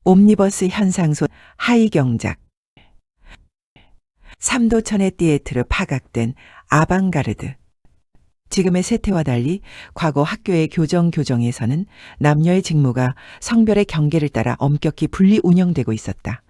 옴니버스 현상소 하이경작, 삼도천의 띠에트르 파각된 아방가르드. 지금의 세태와 달리 과거 학교의 교정에서는 남녀의 직무가 성별의 경계를 따라 엄격히 분리 운영되고 있었다.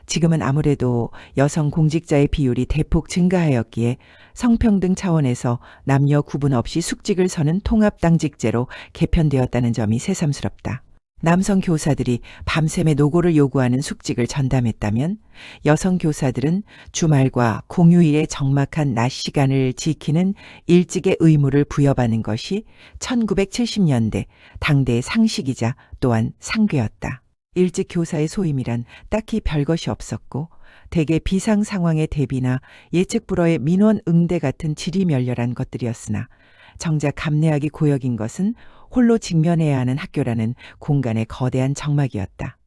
지금은 아무래도 여성 공직자의 비율이 대폭 증가하였기에 성평등 차원에서 남녀 구분 없이 숙직을 서는 통합당직제로 개편되었다는 점이 새삼스럽다. 남성 교사들이 밤샘에 노고를 요구하는 숙직을 전담했다면 여성 교사들은 주말과 공휴일의 적막한 낮 시간을 지키는 일직의 의무를 부여받는 것이 1970년대 당대의 상식이자 또한 상괴였다. 일찍 교사의 소임이란 딱히 별것이 없었고 대개 비상 상황의 대비나 예측 불허의 민원 응대 같은 지리멸렬한 것들이었으나 정작 감내하기 고역인 것은 홀로 직면해야 하는 학교라는 공간의 거대한 적막이었다.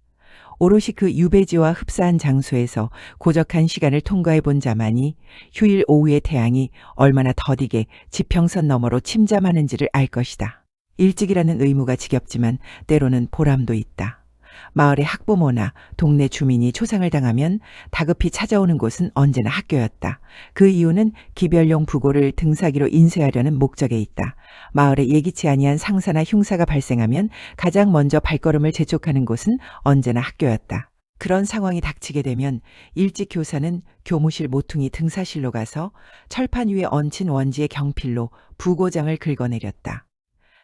오롯이 그 유배지와 흡사한 장소에서 고적한 시간을 통과해 본 자만이 휴일 오후의 태양이 얼마나 더디게 지평선 너머로 침잠하는지를 알 것이다. 일찍이라는 의무가 지겹지만 때로는 보람도 있다. 마을의 학부모나 동네 주민이 초상을 당하면 다급히 찾아오는 곳은 언제나 학교였다. 그 이유는 기별용 부고를 등사기로 인쇄하려는 목적에 있다. 마을에 예기치 아니한 상사나 흉사가 발생하면 가장 먼저 발걸음을 재촉하는 곳은 언제나 학교였다. 그런 상황이 닥치게 되면 일찍 교사는 교무실 모퉁이 등사실로 가서 철판 위에 얹힌 원지의 경필로 부고장을 긁어내렸다.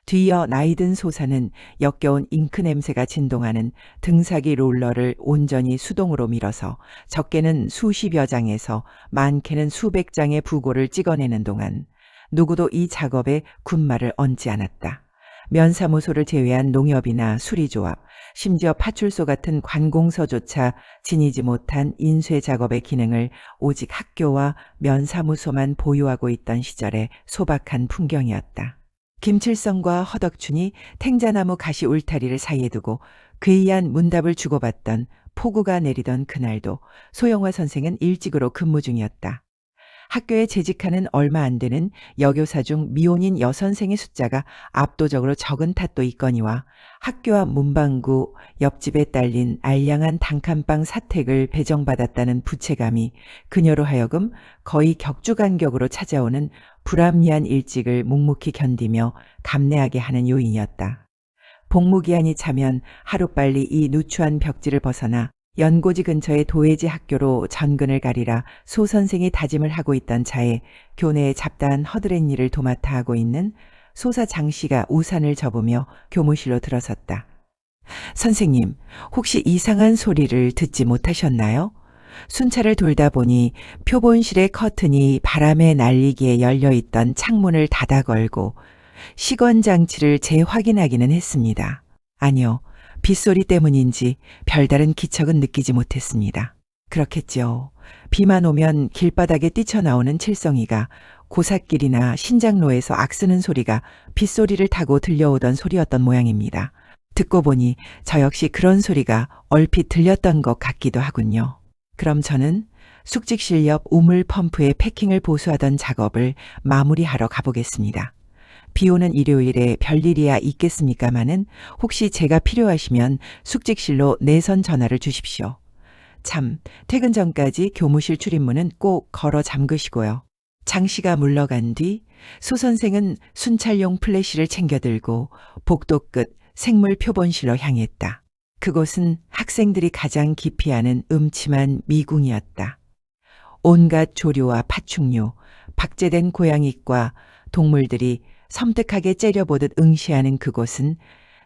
뒤이어 나이든 소사는 역겨운 잉크 냄새가 진동하는 등사기 롤러를 온전히 수동으로 밀어서 적게는 수십여 장에서 많게는 수백 장의 부고를 찍어내는 동안 누구도 이 작업에 군말을 얹지 않았다. 면사무소를 제외한 농협이나 수리조합, 심지어 파출소 같은 관공서조차 지니지 못한 인쇄 작업의 기능을 오직 학교와 면사무소만 보유하고 있던 시절의 소박한 풍경이었다. 김칠성과 허덕춘이 탱자나무 가시 울타리를 사이에 두고 괴이한 문답을 주고받던 폭우가 내리던 그날도 소영화 선생은 일찍으로 근무 중이었다. 학교에 재직하는 얼마 안 되는 여교사 중 미혼인 여선생의 숫자가 압도적으로 적은 탓도 있거니와 학교 앞 문방구 옆집에 딸린 알량한 단칸방 사택을 배정받았다는 부채감이 그녀로 하여금 거의 격주간격으로 찾아오는 불합리한 일찍을 묵묵히 견디며 감내하게 하는 요인이었다. 복무기한이 차면 하루빨리 이 누추한 벽지를 벗어나 연고지 근처의 도예지 학교로 전근을 가리라 소 선생이 다짐을 하고 있던 차에 교내에 잡다한 허드렛 일을 도맡아 하고 있는 소사 장 씨가 우산을 접으며 교무실로 들어섰다. 선생님, 혹시 이상한 소리를 듣지 못하셨나요? 순찰을 돌다 보니 표본실의 커튼이 바람에 날리기에 열려있던 창문을 닫아 걸고 시건 장치를 재확인하기는 했습니다. 아니요. 빗소리 때문인지 별다른 기척은 느끼지 못했습니다. 그렇겠죠. 비만 오면 길바닥에 뛰쳐나오는 칠성이가 고삿길이나 신장로에서 악쓰는 소리가 빗소리를 타고 들려오던 소리였던 모양입니다. 듣고 보니 저 역시 그런 소리가 얼핏 들렸던 것 같기도 하군요. 그럼 저는 숙직실 옆 우물 펌프의 패킹을 보수하던 작업을 마무리하러 가보겠습니다. 비 오는 일요일에 별일이야 있겠습니까마는 혹시 제가 필요하시면 숙직실로 내선 전화를 주십시오. 참, 퇴근 전까지 교무실 출입문은 꼭 걸어 잠그시고요. 장 씨가 물러간 뒤 소 선생은 순찰용 플래시를 챙겨들고 복도 끝 생물 표본실로 향했다. 그곳은 학생들이 가장 기피하는 음침한 미궁이었다. 온갖 조류와 파충류, 박제된 고양이과 동물들이 섬뜩하게 째려보듯 응시하는 그곳은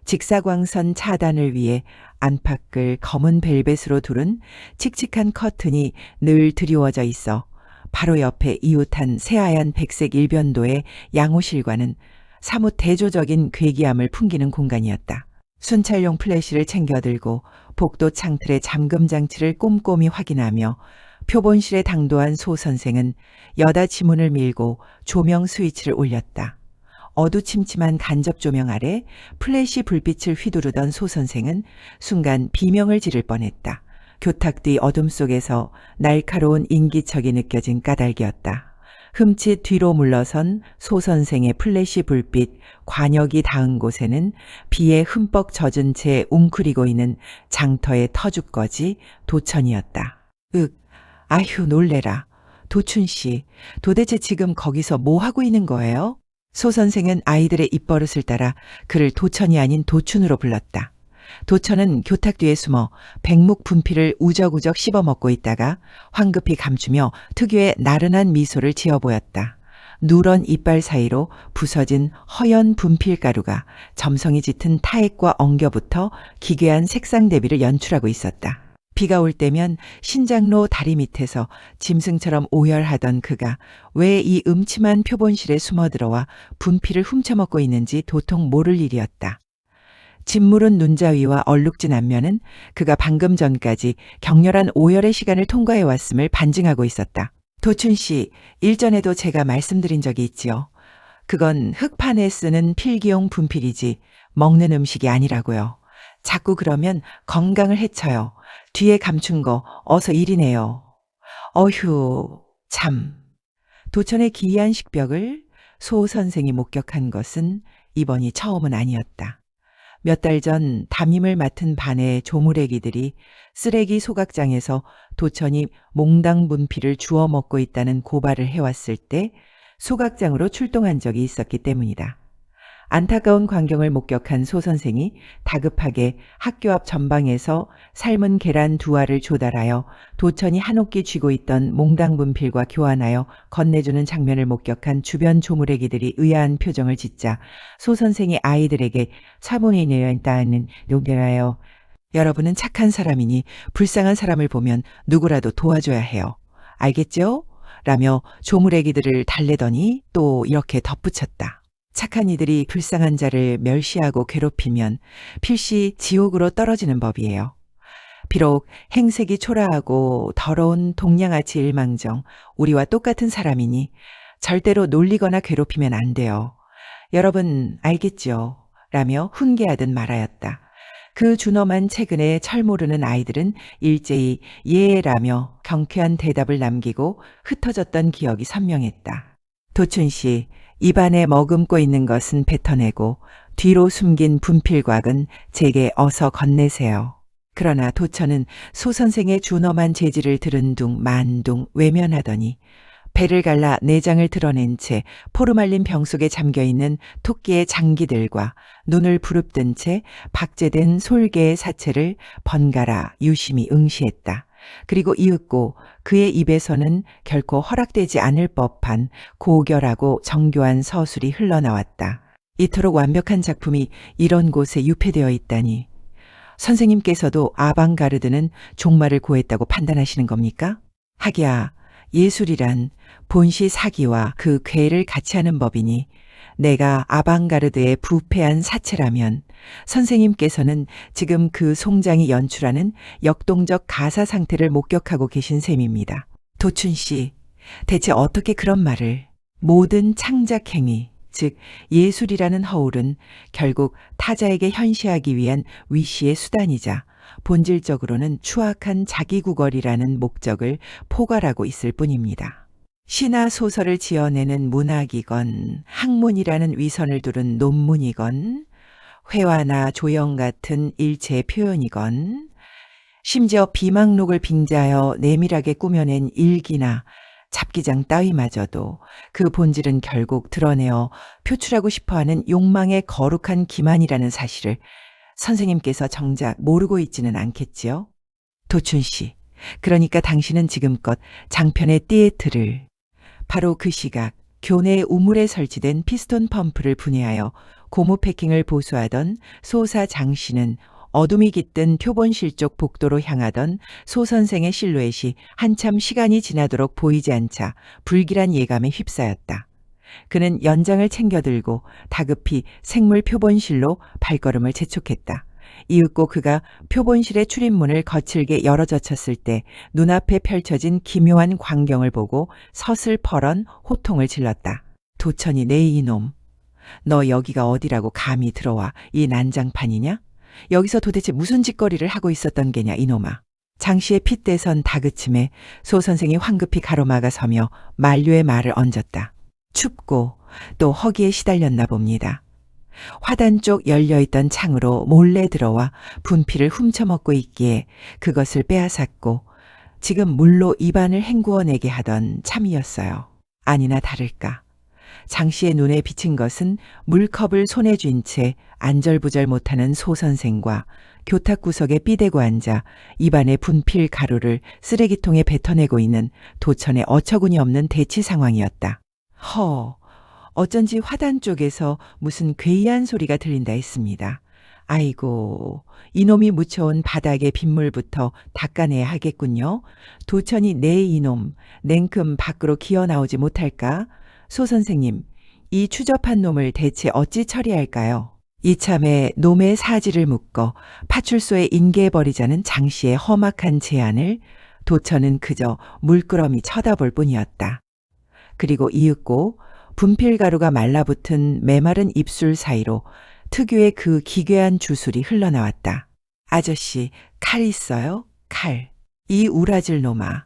직사광선 차단을 위해 안팎을 검은 벨벳으로 두른 칙칙한 커튼이 늘 드리워져 있어 바로 옆에 이웃한 새하얀 백색 일변도의 양호실과는 사뭇 대조적인 괴기함을 풍기는 공간이었다. 순찰용 플래시를 챙겨들고 복도 창틀의 잠금 장치를 꼼꼼히 확인하며 표본실에 당도한 소 선생은 여다 지문을 밀고 조명 스위치를 올렸다. 어두침침한 간접 조명 아래 플래시 불빛을 휘두르던 소 선생은 순간 비명을 지를 뻔했다. 교탁 뒤 어둠 속에서 날카로운 인기척이 느껴진 까닭이었다. 흠칫 뒤로 물러선 소 선생의 플래시 불빛 관역이 닿은 곳에는 비에 흠뻑 젖은 채 웅크리고 있는 장터의 터줏거지 도천이었다. 아휴 놀래라. 도춘 씨, 도대체 지금 거기서 뭐 하고 있는 거예요? 소 선생은 아이들의 입버릇을 따라 그를 도천이 아닌 도춘으로 불렀다. 도천은 교탁 뒤에 숨어 백묵 분필을 우적우적 씹어먹고 있다가 황급히 감추며 특유의 나른한 미소를 지어 보였다. 누런 이빨 사이로 부서진 허연 분필가루가 점성이 짙은 타액과 엉겨붙어 기괴한 색상 대비를 연출하고 있었다. 비가 올 때면 신장로 다리 밑에서 짐승처럼 오열하던 그가 왜 이 음침한 표본실에 숨어들어와 분필을 훔쳐먹고 있는지 도통 모를 일이었다. 짓무른 눈자위와 얼룩진 안면은 그가 방금 전까지 격렬한 오열의 시간을 통과해 왔음을 반증하고 있었다. 도춘 씨, 일전에도 제가 말씀드린 적이 있지요. 그건 흙판에 쓰는 필기용 분필이지 먹는 음식이 아니라고요. 자꾸 그러면 건강을 해쳐요. 뒤에 감춘 거 어서 일이네요. 어휴, 참. 도천의 기이한 식벽을 소 선생이 목격한 것은 이번이 처음은 아니었다. 몇 달 전 담임을 맡은 반의 조무래기들이 쓰레기 소각장에서 도천이 몽당 분필을 주워 먹고 있다는 고발을 해왔을 때 소각장으로 출동한 적이 있었기 때문이다. 안타까운 광경을 목격한 소 선생이 다급하게 학교 앞 전방에서 삶은 계란 2알을 조달하여 도천이 한옥기 쥐고 있던 몽당 분필과 교환하여 건네주는 장면을 목격한 주변 조무래기들이 의아한 표정을 짓자 소 선생이 아이들에게 사본이네요 일단은 용대하여 여러분은 착한 사람이니 불쌍한 사람을 보면 누구라도 도와줘야 해요. 알겠죠? 라며 조무래기들을 달래더니 또 이렇게 덧붙였다. 착한 이들이 불쌍한 자를 멸시하고 괴롭히면 필시 지옥으로 떨어지는 법이에요. 비록 행색이 초라하고 더러운 동양아치 일망정 우리와 똑같은 사람이니 절대로 놀리거나 괴롭히면 안 돼요. 여러분 알겠죠? 라며 훈계하듯 말하였다. 그 준엄한 최근에 철 모르는 아이들은 일제히 예라며 경쾌한 대답을 남기고 흩어졌던 기억이 선명했다. 도춘 씨, 입안에 머금고 있는 것은 뱉어내고 뒤로 숨긴 분필곽은 제게 어서 건네세요. 그러나 도천은 소 선생의 준엄한 재질을 들은 둥 만둥 외면하더니 배를 갈라 내장을 드러낸 채 포르말린 병 속에 잠겨있는 토끼의 장기들과 눈을 부릅뜬 채 박제된 솔개의 사체를 번갈아 유심히 응시했다. 그리고 이윽고 그의 입에서는 결코 허락되지 않을 법한 고결하고 정교한 서술이 흘러나왔다. 이토록 완벽한 작품이 이런 곳에 유폐되어 있다니. 선생님께서도 아방가르드는 종말을 고했다고 판단하시는 겁니까? 하기야 예술이란 본시 사기와 그 괴를 같이 하는 법이니 내가 아방가르드의 부패한 사체라면 선생님께서는 지금 그 송장이 연출하는 역동적 가사 상태를 목격하고 계신 셈입니다. 도춘 씨, 대체 어떻게 그런 말을? 모든 창작 행위, 즉 예술이라는 허울은 결국 타자에게 현시하기 위한 위시의 수단이자 본질적으로는 추악한 자기구걸이라는 목적을 포괄하고 있을 뿐입니다. 시나 소설을 지어내는 문학이건 학문이라는 위선을 두른 논문이건 회화나 조형 같은 일체 표현이건 심지어 비망록을 빙자하여 내밀하게 꾸며낸 일기나 잡기장 따위마저도 그 본질은 결국 드러내어 표출하고 싶어하는 욕망의 거룩한 기만이라는 사실을 선생님께서 정작 모르고 있지는 않겠지요? 도춘 씨, 그러니까 당신은 지금껏 장편의 띠에트를 바로 그 시각 교내 우물에 설치된 피스톤 펌프를 분해하여 고무 패킹을 보수하던 소사 장 씨는 어둠이 깃든 표본실 쪽 복도로 향하던 소 선생의 실루엣이 한참 시간이 지나도록 보이지 않자 불길한 예감에 휩싸였다. 그는 연장을 챙겨들고 다급히 생물 표본실로 발걸음을 재촉했다. 이윽고 그가 표본실의 출입문을 거칠게 열어젖혔을 때 눈앞에 펼쳐진 기묘한 광경을 보고 서슬퍼런 호통을 질렀다. 도천이 내 이놈. 너 여기가 어디라고 감히 들어와 이 난장판이냐? 여기서 도대체 무슨 짓거리를 하고 있었던 게냐 이놈아. 장씨의 핏대선 다그침에 소 선생이 황급히 가로막아 서며 만류의 말을 얹었다. 춥고 또 허기에 시달렸나 봅니다. 화단 쪽 열려있던 창으로 몰래 들어와 분필을 훔쳐먹고 있기에 그것을 빼앗았고 지금 물로 입안을 헹구어내게 하던 참이었어요. 아니나 다를까. 장씨의 눈에 비친 것은 물컵을 손에 쥔 채 안절부절 못하는 소 선생과 교탁구석에 삐대고 앉아 입안에 분필 가루를 쓰레기통에 뱉어내고 있는 도천의 어처구니 없는 대치 상황이었다. 어쩐지 화단 쪽에서 무슨 괴이한 소리가 들린다 했습니다. 아이고, 이놈이 묻혀온 바닥의 빗물부터 닦아내야 하겠군요. 도천이 내 이놈 냉큼 밖으로 기어 나오지 못할까? 소 선생님, 이 추접한 놈을 대체 어찌 처리할까요? 이참에 놈의 사지를 묶어 파출소에 인계해버리자는 장씨의 험악한 제안을 도천은 그저 물끄러미 쳐다볼 뿐이었다. 그리고 이윽고 분필가루가 말라붙은 메마른 입술 사이로 특유의 그 기괴한 주술이 흘러나왔다. 아저씨, 칼 있어요? 칼. 이 우라질 놈아.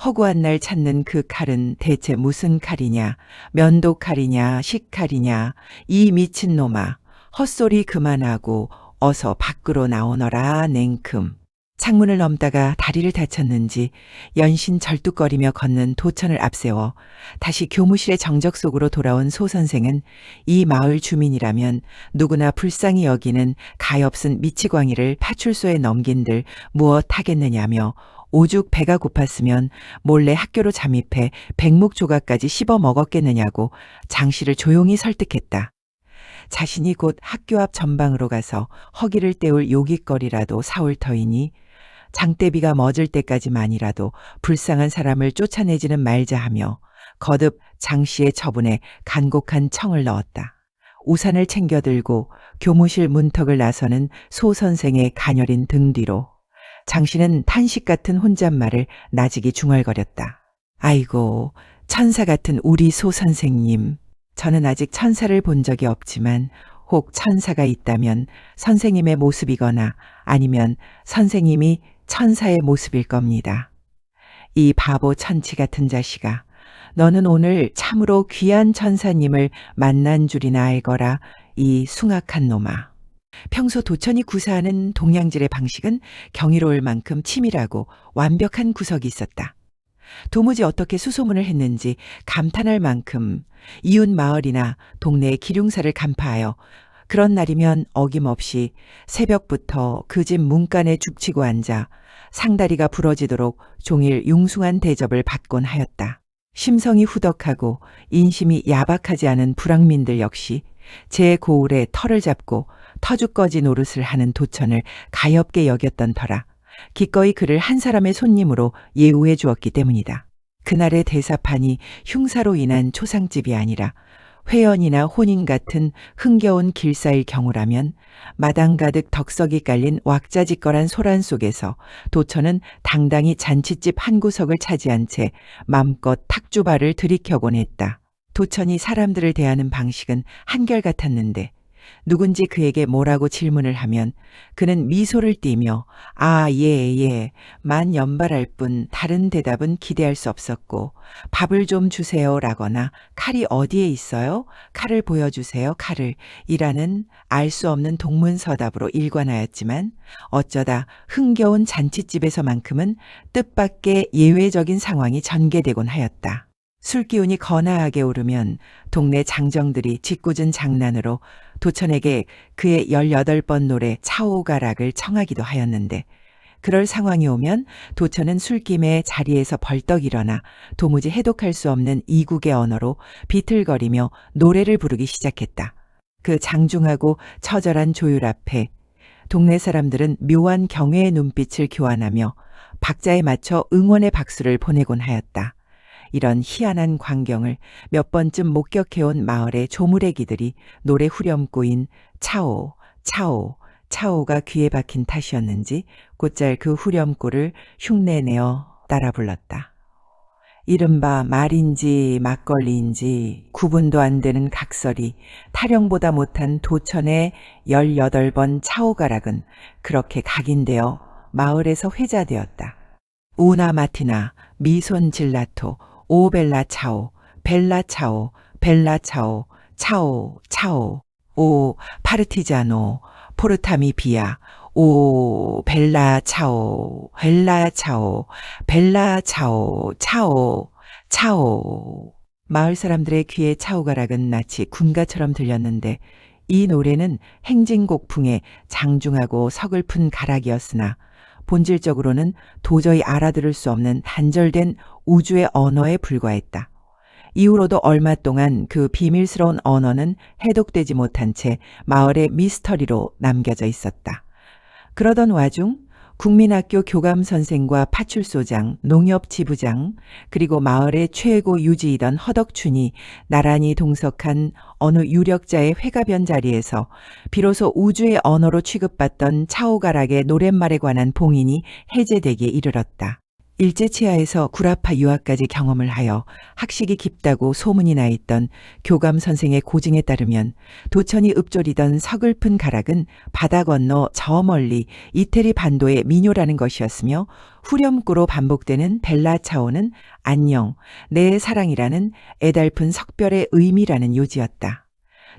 허구한 날 찾는 그 칼은 대체 무슨 칼이냐? 면도칼이냐? 식칼이냐? 이 미친 놈아. 헛소리 그만하고 어서 밖으로 나오너라 냉큼. 창문을 넘다가 다리를 다쳤는지 연신 절뚝거리며 걷는 도천을 앞세워 다시 교무실의 정적 속으로 돌아온 소 선생은 이 마을 주민이라면 누구나 불쌍히 여기는 가엾은 미치광이를 파출소에 넘긴들 무엇 하겠느냐며 오죽 배가 고팠으면 몰래 학교로 잠입해 백목 조각까지 씹어 먹었겠느냐고 장씨를 조용히 설득했다. 자신이 곧 학교 앞 전방으로 가서 허기를 때울 요깃거리라도 사올 터이니 장대비가 멎을 때까지만이라도 불쌍한 사람을 쫓아내지는 말자 하며 거듭 장씨의 처분에 간곡한 청을 넣었다. 우산을 챙겨 들고 교무실 문턱을 나서는 소 선생의 가녀린 등 뒤로 장씨는 탄식 같은 혼잣말을 나직이 중얼거렸다. 아이고, 천사 같은 우리 소 선생님. 저는 아직 천사를 본 적이 없지만 혹 천사가 있다면 선생님의 모습이거나 아니면 선생님이 천사의 모습일 겁니다. 이 바보 천치 같은 자식아, 너는 오늘 참으로 귀한 천사님을 만난 줄이나 알거라, 이 숭악한 놈아. 평소 도천이 구사하는 동양질의 방식은 경이로울 만큼 치밀하고 완벽한 구석이 있었다. 도무지 어떻게 수소문을 했는지 감탄할 만큼 이웃 마을이나 동네의 기륭사를 간파하여 그런 날이면 어김없이 새벽부터 그 집 문간에 죽치고 앉아 상다리가 부러지도록 종일 융숭한 대접을 받곤 하였다. 심성이 후덕하고 인심이 야박하지 않은 불황민들 역시 제 고울에 털을 잡고 터줏거지 노릇을 하는 도천을 가엾게 여겼던 터라 기꺼이 그를 한 사람의 손님으로 예우해 주었기 때문이다. 그날의 대사판이 흉사로 인한 초상집이 아니라 회연이나 혼인 같은 흥겨운 길사일 경우라면 마당 가득 덕석이 깔린 왁자지껄한 소란 속에서 도천은 당당히 잔칫집 한 구석을 차지한 채 맘껏 탁주발을 들이켜곤 했다. 도천이 사람들을 대하는 방식은 한결같았는데 누군지 그에게 뭐라고 질문을 하면 그는 미소를 띠며 아, 예, 만 연발할 뿐 다른 대답은 기대할 수 없었고 밥을 좀 주세요 라거나 칼이 어디에 있어요? 칼을 보여주세요, 칼을 이라는 알 수 없는 동문서답으로 일관하였지만 어쩌다 흥겨운 잔칫집에서만큼은 뜻밖의 예외적인 상황이 전개되곤 하였다. 술기운이 거나하게 오르면 동네 장정들이 짓궂은 장난으로 도천에게 그의 18번 노래 차오가락을 청하기도 하였는데 그럴 상황이 오면 도천은 술김에 자리에서 벌떡 일어나 도무지 해독할 수 없는 이국의 언어로 비틀거리며 노래를 부르기 시작했다. 그 장중하고 처절한 조율 앞에 동네 사람들은 묘한 경외의 눈빛을 교환하며 박자에 맞춰 응원의 박수를 보내곤 하였다. 이런 희한한 광경을 몇 번쯤 목격해온 마을의 조무래기들이 노래 후렴구인 차오, 차오, 차오가 귀에 박힌 탓이었는지 곧잘 그 후렴구를 흉내내어 따라 불렀다. 이른바 말인지 막걸리인지 구분도 안 되는 각설이 타령보다 못한 도천의 18번 차오가락은 그렇게 각인되어 마을에서 회자되었다. 우나 마티나, 미손 질라토, 오 벨라 차오, 벨라 차오, 벨라 차오, 차오, 차오, 오 파르티자노, 포르타미 비아, 오 벨라 차오, 벨라 차오, 벨라 차오, 차오, 차오. 마을 사람들의 귀에 차오가락은 마치 군가처럼 들렸는데 이 노래는 행진곡풍의 장중하고 서글픈 가락이었으나 본질적으로는 도저히 알아들을 수 없는 단절된 우주의 언어에 불과했다. 이후로도 얼마 동안 그 비밀스러운 언어는 해독되지 못한 채 마을의 미스터리로 남겨져 있었다. 그러던 와중 국민학교 교감선생과 파출소장, 농협지부장, 그리고 마을의 최고 유지이던 허덕춘이 나란히 동석한 어느 유력자의 회가변 자리에서 비로소 우주의 언어로 취급받던 차오가락의 노랫말에 관한 봉인이 해제되기에 이르렀다. 일제치하에서 구라파 유학까지 경험을 하여 학식이 깊다고 소문이 나 있던 교감 선생의 고증에 따르면 도천이 읊조리던 서글픈 가락은 바다 건너 저 멀리 이태리 반도의 민요라는 것이었으며 후렴구로 반복되는 벨라차오는 안녕, 내 사랑이라는 애달픈 석별의 의미라는 요지였다.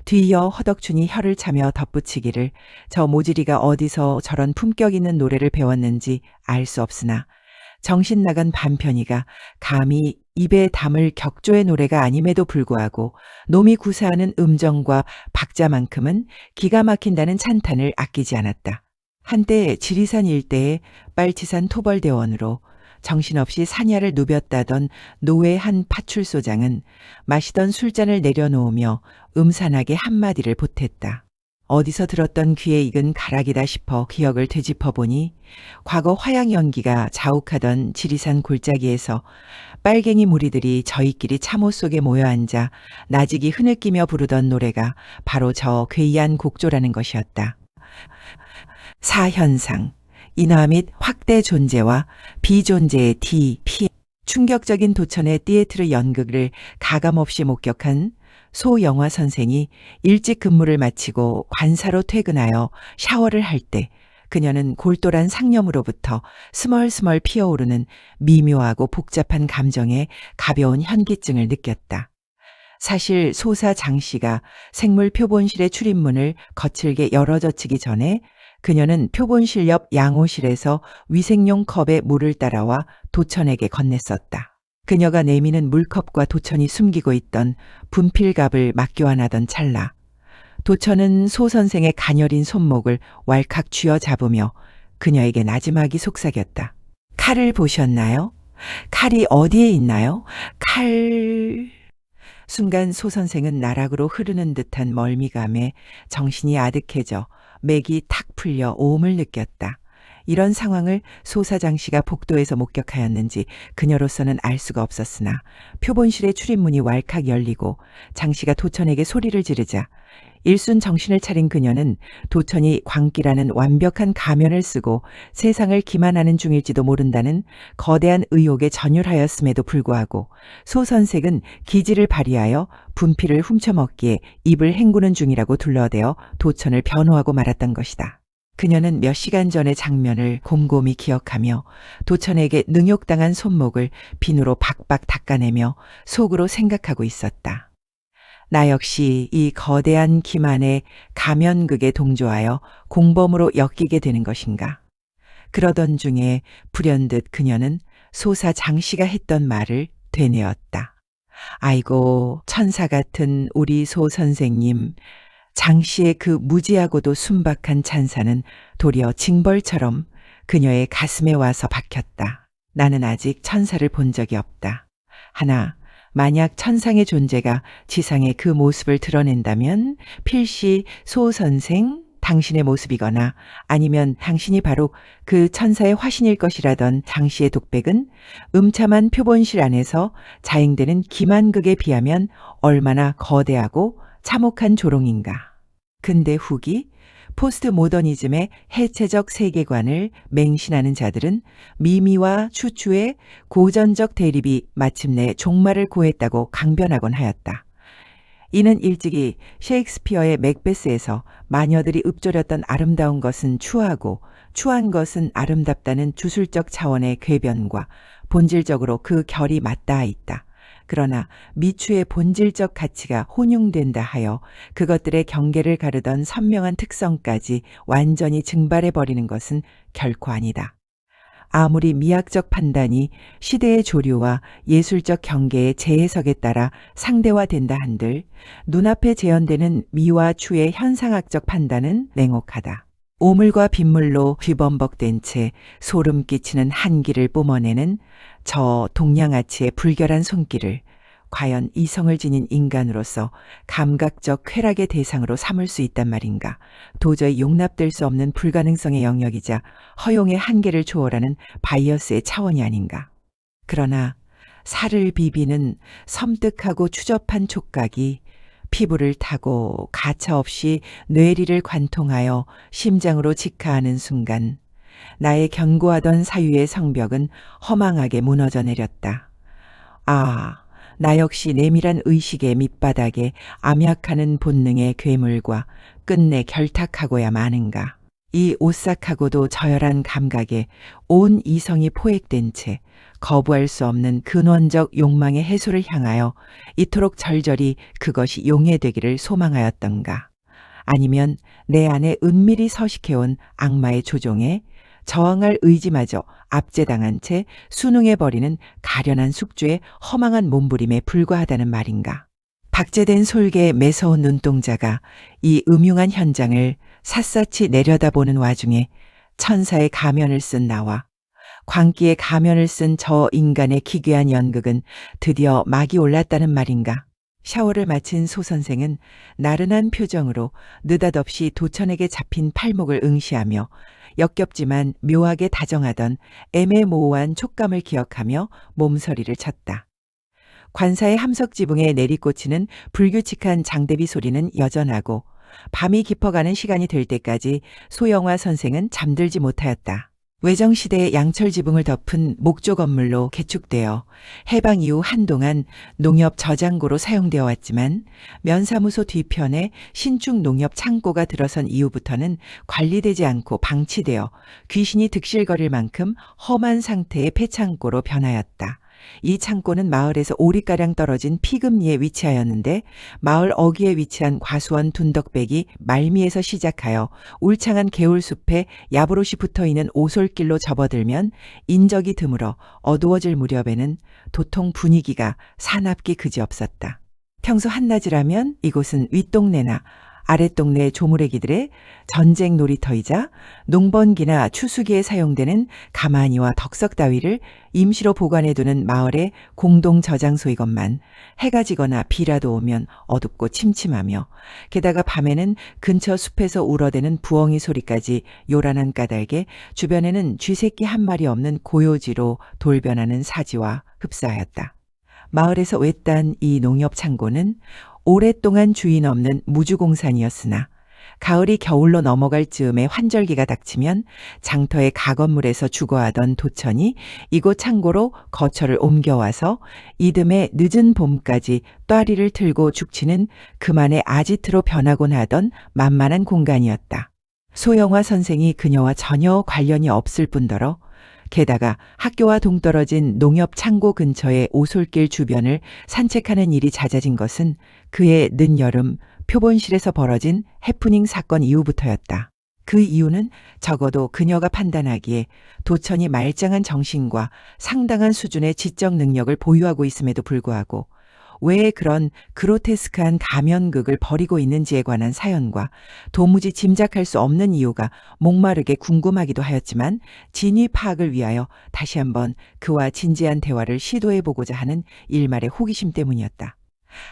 뒤이어 허덕춘이 혀를 차며 덧붙이기를 저 모지리가 어디서 저런 품격 있는 노래를 배웠는지 알 수 없으나 정신 나간 반편이가 감히 입에 담을 격조의 노래가 아님에도 불구하고 놈이 구사하는 음정과 박자만큼은 기가 막힌다는 찬탄을 아끼지 않았다. 한때 지리산 일대의 빨치산 토벌대원으로 정신없이 사냐를 누볐다던 노회 한 파출소장은 마시던 술잔을 내려놓으며 음산하게 한마디를 보탰다. 어디서 들었던 귀에 익은 가락이다 싶어 기억을 되짚어보니 과거 화양 연기가 자욱하던 지리산 골짜기에서 빨갱이 무리들이 저희끼리 참호 속에 모여 앉아 나직이 흐느끼며 부르던 노래가 바로 저 괴이한 곡조라는 것이었다. 사현상, 인화 및 확대 존재와 비존재의 D.P. 충격적인 도천의 띠에트르 연극을 가감없이 목격한 소 영화 선생이 일찍 근무를 마치고 관사로 퇴근하여 샤워를 할 때 그녀는 골똘한 상념으로부터 스멀스멀 피어오르는 미묘하고 복잡한 감정에 가벼운 현기증을 느꼈다. 사실 소사 장 씨가 생물 표본실의 출입문을 거칠게 열어젖히기 전에 그녀는 표본실 옆 양호실에서 위생용 컵에 물을 따라와 도천에게 건넸었다. 그녀가 내미는 물컵과 도천이 숨기고 있던 분필갑을 맞교환하던 찰나 도천은 소 선생의 가녀린 손목을 왈칵 쥐어잡으며 그녀에게 나지막이 속삭였다. 칼을 보셨나요? 칼이 어디에 있나요? 칼... 순간 소 선생은 나락으로 흐르는 듯한 멀미감에 정신이 아득해져 맥이 탁 풀려 오음을 느꼈다. 이런 상황을 소사장 씨가 복도에서 목격하였는지 그녀로서는 알 수가 없었으나 표본실의 출입문이 왈칵 열리고 장 씨가 도천에게 소리를 지르자 일순 정신을 차린 그녀는 도천이 광기라는 완벽한 가면을 쓰고 세상을 기만하는 중일지도 모른다는 거대한 의혹에 전율하였음에도 불구하고 소 선생은 기지를 발휘하여 분필을 훔쳐먹기에 입을 헹구는 중이라고 둘러대어 도천을 변호하고 말았던 것이다. 그녀는 몇 시간 전의 장면을 곰곰이 기억하며 도천에게 능욕당한 손목을 비누로 박박 닦아내며 속으로 생각하고 있었다. 나 역시 이 거대한 기만의 가면극에 동조하여 공범으로 엮이게 되는 것인가. 그러던 중에 불현듯 그녀는 소사 장씨가 했던 말을 되뇌었다. 아이고 천사 같은 우리 소 선생님. 장씨의 그 무지하고도 순박한 찬사는 도리어 징벌처럼 그녀의 가슴에 와서 박혔다. 나는 아직 천사를 본 적이 없다. 하나, 만약 천상의 존재가 지상의 그 모습을 드러낸다면 필시 소 선생, 당신의 모습이거나 아니면 당신이 바로 그 천사의 화신일 것이라던 장씨의 독백은 음참한 표본실 안에서 자행되는 기만극에 비하면 얼마나 거대하고 참혹한 조롱인가. 근대 후기 포스트 모더니즘의 해체적 세계관을 맹신하는 자들은 미미와 추추의 고전적 대립이 마침내 종말을 고했다고 강변하곤 하였다. 이는 일찍이 셰익스피어의 맥베스에서 마녀들이 읊조렸던 아름다운 것은 추하고 추한 것은 아름답다는 주술적 차원의 궤변과 본질적으로 그 결이 맞닿아 있다. 그러나 미추의 본질적 가치가 혼용된다 하여 그것들의 경계를 가르던 선명한 특성까지 완전히 증발해버리는 것은 결코 아니다. 아무리 미학적 판단이 시대의 조류와 예술적 경계의 재해석에 따라 상대화된다 한들 눈앞에 재현되는 미와 추의 현상학적 판단은 냉혹하다. 오물과 빗물로 뒤범벅된 채 소름 끼치는 한기를 뿜어내는 저 동양아치의 불결한 손길을 과연 이성을 지닌 인간으로서 감각적 쾌락의 대상으로 삼을 수 있단 말인가. 도저히 용납될 수 없는 불가능성의 영역이자 허용의 한계를 초월하는 바이어스의 차원이 아닌가. 그러나 살을 비비는 섬뜩하고 추접한 촉각이 피부를 타고 가차없이 뇌리를 관통하여 심장으로 직하하는 순간 나의 견고하던 사유의 성벽은 허망하게 무너져 내렸다. 아, 나 역시 내밀한 의식의 밑바닥에 암약하는 본능의 괴물과 끝내 결탁하고야 마는가. 이 오싹하고도 저열한 감각에 온 이성이 포획된 채 거부할 수 없는 근원적 욕망의 해소를 향하여 이토록 절절히 그것이 용해되기를 소망하였던가. 아니면 내 안에 은밀히 서식해온 악마의 조종에 저항할 의지마저 압제당한 채 순응해버리는 가련한 숙주의 허망한 몸부림에 불과하다는 말인가. 박제된 솔개의 매서운 눈동자가 이 음흉한 현장을 샅샅이 내려다보는 와중에 천사의 가면을 쓴 나와 광기의 가면을 쓴 저 인간의 기괴한 연극은 드디어 막이 올랐다는 말인가. 샤워를 마친 소 선생은 나른한 표정으로 느닷없이 도천에게 잡힌 팔목을 응시하며 역겹지만 묘하게 다정하던 애매모호한 촉감을 기억하며 몸서리를 쳤다. 관사의 함석 지붕에 내리꽂히는 불규칙한 장대비 소리는 여전하고 밤이 깊어가는 시간이 될 때까지 소영화 선생은 잠들지 못하였다. 외정시대의 양철 지붕을 덮은 목조 건물로 개축되어 해방 이후 한동안 농협 저장고로 사용되어 왔지만 면사무소 뒤편에 신축 농협 창고가 들어선 이후부터는 관리되지 않고 방치되어 귀신이 득실거릴 만큼 험한 상태의 폐창고로 변하였다. 이 창고는 마을에서 오리가량 떨어진 피금리에 위치하였는데 마을 어귀에 위치한 과수원 둔덕백이 말미에서 시작하여 울창한 개울숲에 야부롯이 붙어있는 오솔길로 접어들면 인적이 드물어 어두워질 무렵에는 도통 분위기가 사납기 그지없었다. 평소 한낮이라면 이곳은 윗동네나 아랫동네 조무래기들의 전쟁 놀이터이자 농번기나 추수기에 사용되는 가마니와 덕석 따위를 임시로 보관해두는 마을의 공동 저장소이건만 해가 지거나 비라도 오면 어둡고 침침하며 게다가 밤에는 근처 숲에서 울어대는 부엉이 소리까지 요란한 까닭에 주변에는 쥐새끼 한 마리 없는 고요지로 돌변하는 사지와 흡사하였다. 마을에서 외딴 이 농협 창고는 오랫동안 주인 없는 무주공산이었으나 가을이 겨울로 넘어갈 즈음에 환절기가 닥치면 장터의 가건물에서 주거하던 도천이 이곳 창고로 거처를 옮겨와서 이듬해 늦은 봄까지 또아리를 틀고 죽치는 그만의 아지트로 변하곤 하던 만만한 공간이었다. 소영화 선생이 그녀와 전혀 관련이 없을 뿐더러 게다가 학교와 동떨어진 농협 창고 근처의 오솔길 주변을 산책하는 일이 잦아진 것은 그의 늦여름 표본실에서 벌어진 해프닝 사건 이후부터였다. 그 이유는 적어도 그녀가 판단하기에 도천이 말짱한 정신과 상당한 수준의 지적 능력을 보유하고 있음에도 불구하고 왜 그런 그로테스크한 가면극을 벌이고 있는지에 관한 사연과 도무지 짐작할 수 없는 이유가 목마르게 궁금하기도 하였지만 진위 파악을 위하여 다시 한번 그와 진지한 대화를 시도해보고자 하는 일말의 호기심 때문이었다.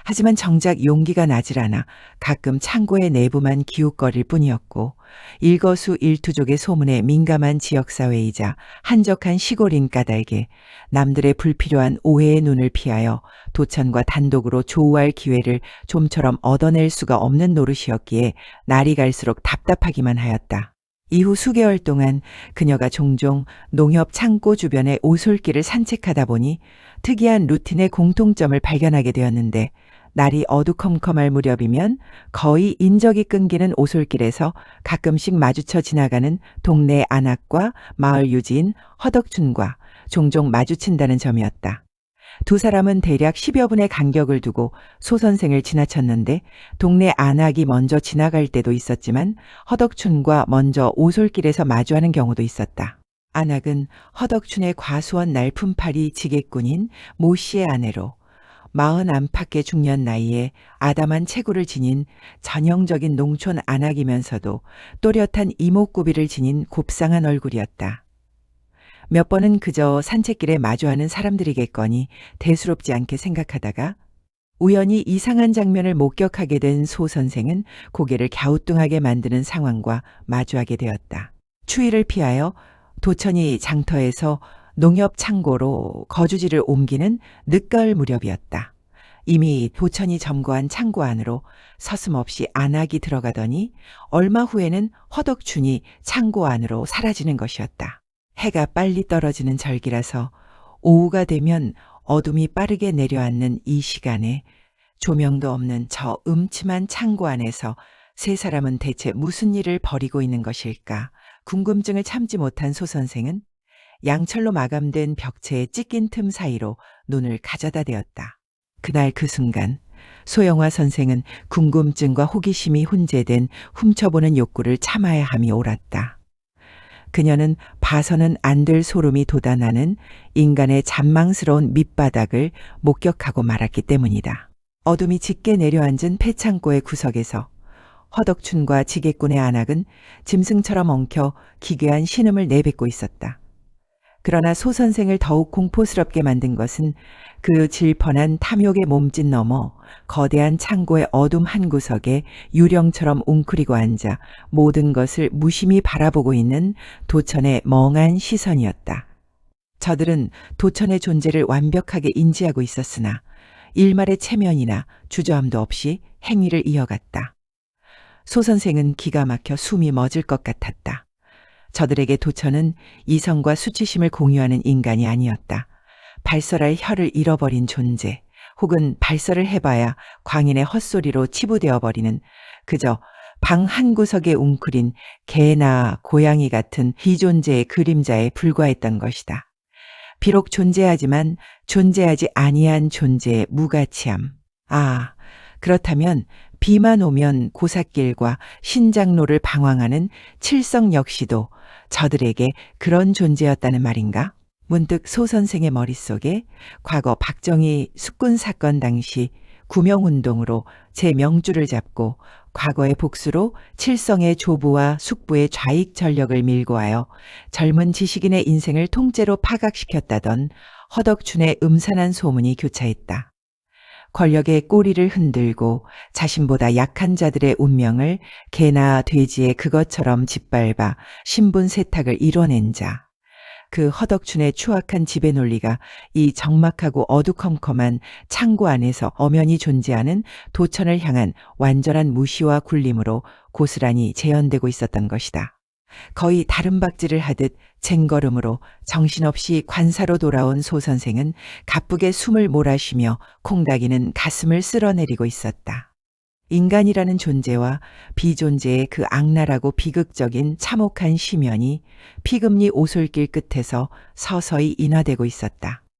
하지만 정작 용기가 나질 않아 가끔 창고의 내부만 기웃거릴 뿐이었고 일거수일투족의 소문에 민감한 지역사회이자 한적한 시골인 까닭에 남들의 불필요한 오해의 눈을 피하여 도천과 단독으로 조우할 기회를 좀처럼 얻어낼 수가 없는 노릇이었기에 날이 갈수록 답답하기만 하였다. 이후 수개월 동안 그녀가 종종 농협 창고 주변의 오솔길을 산책하다 보니 특이한 루틴의 공통점을 발견하게 되었는데 날이 어두컴컴할 무렵이면 거의 인적이 끊기는 오솔길에서 가끔씩 마주쳐 지나가는 동네 안악과 마을 유지인 허덕춘과 종종 마주친다는 점이었다. 두 사람은 대략 10여 분의 간격을 두고 소 선생을 지나쳤는데 동네 안악이 먼저 지나갈 때도 있었지만 허덕춘과 먼저 오솔길에서 마주하는 경우도 있었다. 안악은 허덕춘의 과수원 날품팔이 지게꾼인 모 씨의 아내로 40 안팎의 중년 나이에 아담한 체구를 지닌 전형적인 농촌 안악이면서도 또렷한 이목구비를 지닌 곱상한 얼굴이었다. 몇 번은 그저 산책길에 마주하는 사람들이겠거니 대수롭지 않게 생각하다가 우연히 이상한 장면을 목격하게 된 소 선생은 고개를 갸우뚱하게 만드는 상황과 마주하게 되었다. 추위를 피하여 도천이 장터에서 농협 창고로 거주지를 옮기는 늦가을 무렵이었다. 이미 도천이 점거한 창고 안으로 서슴없이 안악이 들어가더니 얼마 후에는 허덕춘이 창고 안으로 사라지는 것이었다. 해가 빨리 떨어지는 절기라서 오후가 되면 어둠이 빠르게 내려앉는 이 시간에 조명도 없는 저 음침한 창고 안에서 세 사람은 대체 무슨 일을 벌이고 있는 것일까 궁금증을 참지 못한 소 선생은 양철로 마감된 벽체에 찢긴 틈 사이로 눈을 가져다 대었다. 그날 그 순간 소영화 선생은 궁금증과 호기심이 혼재된 훔쳐보는 욕구를 참아야 함이 옳았다. 그녀는 봐서는 안 될 소름이 돋아나는 인간의 잔망스러운 밑바닥을 목격하고 말았기 때문이다. 어둠이 짙게 내려앉은 폐창고의 구석에서 허덕춘과 지게꾼의 안악은 짐승처럼 엉켜 기괴한 신음을 내뱉고 있었다. 그러나 소 선생을 더욱 공포스럽게 만든 것은 그 질펀한 탐욕의 몸짓 너머 거대한 창고의 어둠 한 구석에 유령처럼 웅크리고 앉아 모든 것을 무심히 바라보고 있는 도천의 멍한 시선이었다. 저들은 도천의 존재를 완벽하게 인지하고 있었으나 일말의 체면이나 주저함도 없이 행위를 이어갔다. 소 선생은 기가 막혀 숨이 멎을 것 같았다. 저들에게 도천은 이성과 수치심을 공유하는 인간이 아니었다. 발설할 혀를 잃어버린 존재, 혹은 발설을 해봐야 광인의 헛소리로 치부되어 버리는 그저 방 한 구석에 웅크린 개나 고양이 같은 비존재의 그림자에 불과했던 것이다. 비록 존재하지만 존재하지 아니한 존재의 무가치함. 아, 그렇다면 비만 오면 고삿길과 신장로를 방황하는 칠성 역시도 저들에게 그런 존재였다는 말인가? 문득 소 선생의 머릿속에 과거 박정희 숙군 사건 당시 구명운동으로 제 명주를 잡고 과거의 복수로 칠성의 조부와 숙부의 좌익 전력을 밀고 하여 젊은 지식인의 인생을 통째로 파각시켰다던 허덕춘의 음산한 소문이 교차했다. 권력의 꼬리를 흔들고 자신보다 약한 자들의 운명을 개나 돼지의 그것처럼 짓밟아 신분 세탁을 이뤄낸 자. 그 허덕춘의 추악한 지배 논리가 이 적막하고 어두컴컴한 창고 안에서 엄연히 존재하는 도천을 향한 완전한 무시와 굴림으로 고스란히 재현되고 있었던 것이다. 거의 다름박질을 하듯 쟁걸음으로 정신없이 관사로 돌아온 소 선생은 가쁘게 숨을 몰아쉬며 콩닥이는 가슴을 쓸어내리고 있었다. 인간이라는 존재와 비존재의 그 악랄하고 비극적인 참혹한 심연이 피금리 오솔길 끝에서 서서히 인화되고 있었다.